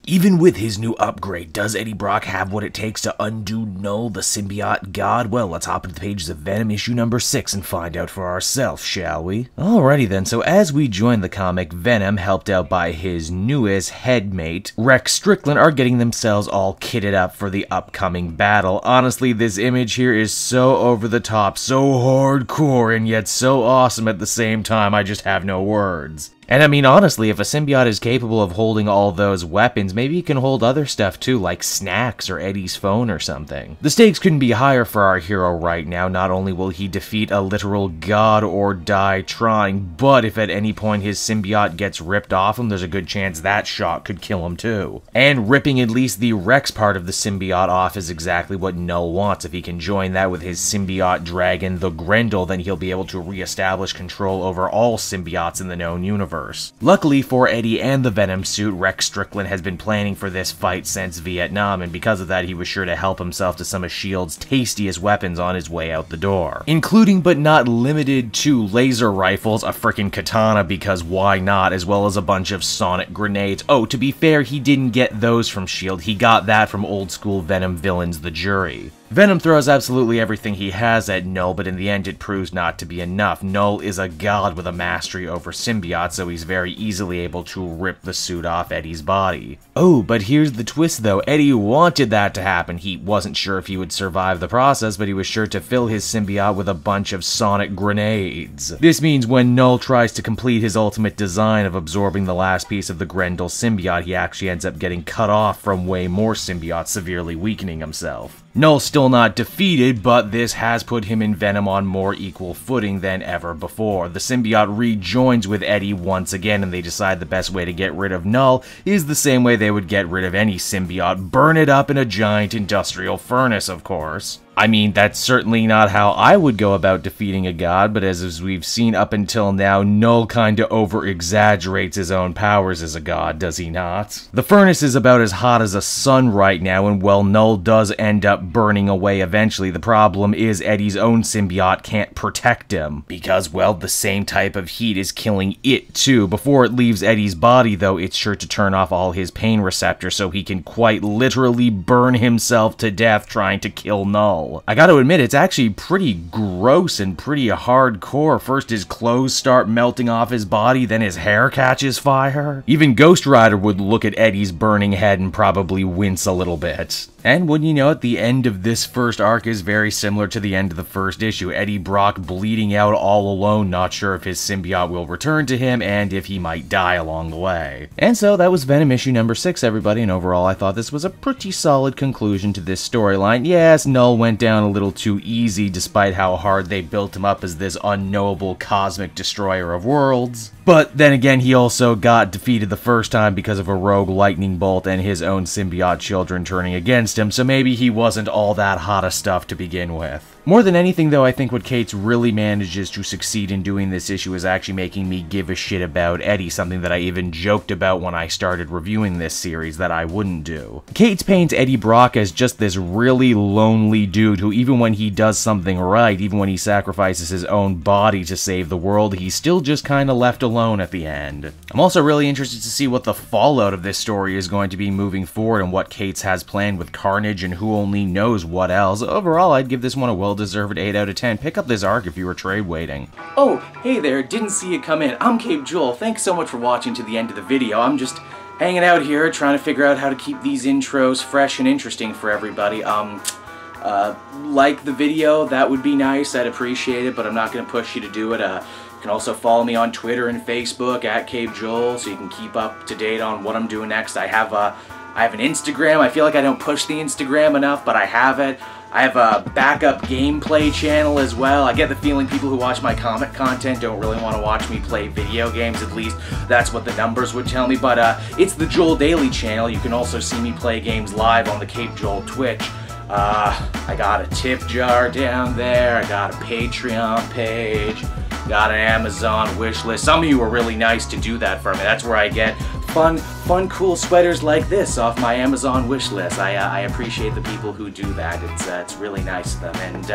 Even with his new upgrade, does Eddie Brock have what it takes to undo Null, the symbiote god? Well, let's hop into the pages of Venom issue number 6 and find out for ourselves, shall we? Alrighty then, so as we join the comic, Venom, helped out by his newest headmate, Rex Strickland, are getting themselves all kitted up for the upcoming battle. Honestly, this image here is so over the top, so hardcore, and yet so awesome at the same time, I just have no words. And I mean, honestly, if a symbiote is capable of holding all those weapons, maybe he can hold other stuff too, like snacks or Eddie's phone or something. The stakes couldn't be higher for our hero right now. Not only will he defeat a literal god or die trying, but if at any point his symbiote gets ripped off him, there's a good chance that shot could kill him too. And ripping at least the Rex part of the symbiote off is exactly what Null wants. If he can join that with his symbiote dragon, the Grendel, then he'll be able to re-establish control over all symbiotes in the known universe. Luckily for Eddie and the Venom suit, Rex Strickland has been planning for this fight since Vietnam, and because of that he was sure to help himself to some of S.H.I.E.L.D.'s tastiest weapons on his way out the door. Including but not limited to laser rifles, a frickin' katana because why not, as well as a bunch of sonic grenades. Oh, to be fair, he didn't get those from S.H.I.E.L.D., he got that from old school Venom villains, the Jury. Venom throws absolutely everything he has at Null, but in the end it proves not to be enough. Null is a god with a mastery over symbiotes, so he's very easily able to rip the suit off Eddie's body. Oh, but here's the twist though. Eddie wanted that to happen. He wasn't sure if he would survive the process, but he was sure to fill his symbiote with a bunch of sonic grenades. This means when Null tries to complete his ultimate design of absorbing the last piece of the Grendel symbiote, he actually ends up getting cut off from way more symbiotes, severely weakening himself. Null's still not defeated, but this has put him and Venom on more equal footing than ever before. The symbiote rejoins with Eddie once again, and they decide the best way to get rid of Null is the same way they would get rid of any symbiote: burn it up in a giant industrial furnace, of course. I mean, that's certainly not how I would go about defeating a god, but as we've seen up until now, Null kinda over-exaggerates his own powers as a god, does he not? The furnace is about as hot as a sun right now, and while Null does end up burning away eventually, the problem is Eddie's own symbiote can't protect him, because, well, the same type of heat is killing it too. Before it leaves Eddie's body, though, it's sure to turn off all his pain receptors, so he can quite literally burn himself to death trying to kill Null. I gotta admit, it's actually pretty gross and pretty hardcore. First his clothes start melting off his body, then his hair catches fire. Even Ghost Rider would look at Eddie's burning head and probably wince a little bit. And wouldn't you know it, the end of this first arc is very similar to the end of the first issue. Eddie Brock bleeding out all alone, not sure if his symbiote will return to him, and if he might die along the way. And so that was Venom issue number 6, everybody, and overall I thought this was a pretty solid conclusion to this storyline. Yes, Null went down a little too easy, despite how hard they built him up as this unknowable cosmic destroyer of worlds. But then again, he also got defeated the first time because of a rogue lightning bolt and his own symbiote children turning against him, so maybe he wasn't all that hot of stuff to begin with. More than anything though, I think what Cates really manages to succeed in doing this issue is actually making me give a shit about Eddie, something that I even joked about when I started reviewing this series that I wouldn't do. Cates paints Eddie Brock as just this really lonely dude who, even when he does something right, even when he sacrifices his own body to save the world, he's still just kinda left alone at the end. I'm also really interested to see what the fallout of this story is going to be moving forward and what Cates has planned with Carnage and who only knows what else. Overall, I'd give this one a well-deserved 8 out of 10. Pick up this arc if you were trade waiting. Oh, hey there, didn't see you come in. I'm Cape Joel. Thanks so much for watching to the end of the video. I'm just hanging out here trying to figure out how to keep these intros fresh and interesting for everybody. Like the video, that would be nice, I'd appreciate it, but I'm not going to push you to do it. You can also follow me on Twitter and Facebook at Cape Joel, so you can keep up to date on what I'm doing next. I have an Instagram. I feel like I don't push the Instagram enough, but I have it. I have a backup gameplay channel as well. I get the feeling people who watch my comic content don't really want to watch me play video games, at least that's what the numbers would tell me, but it's the Joel Daily channel. You can also see me play games live on the Cape Joel Twitch. I got a tip jar down there, I got a Patreon page, got an Amazon wish list. Some of you were really nice to do that for me. That's where I get fun, cool sweaters like this off my Amazon wish list. I appreciate the people who do that. It's really nice of them. And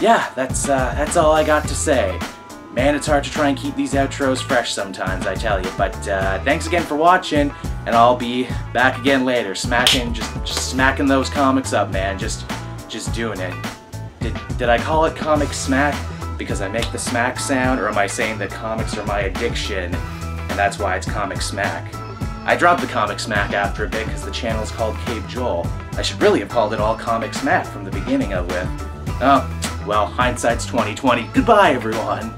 yeah, that's all I got to say. Man, it's hard to try and keep these outros fresh sometimes, I tell you. But thanks again for watching. and I'll be back again later, smacking, just smacking those comics up, man. Just doing it. Did I call it comic smack because I make the smack sound, or am I saying that comics are my addiction and that's why it's comic smack? I dropped the comic smack after a bit because the channel is called Cave Joel. I should really have called it all comic smack from the beginning of it. Oh, well, hindsight's 20/20. Goodbye, everyone.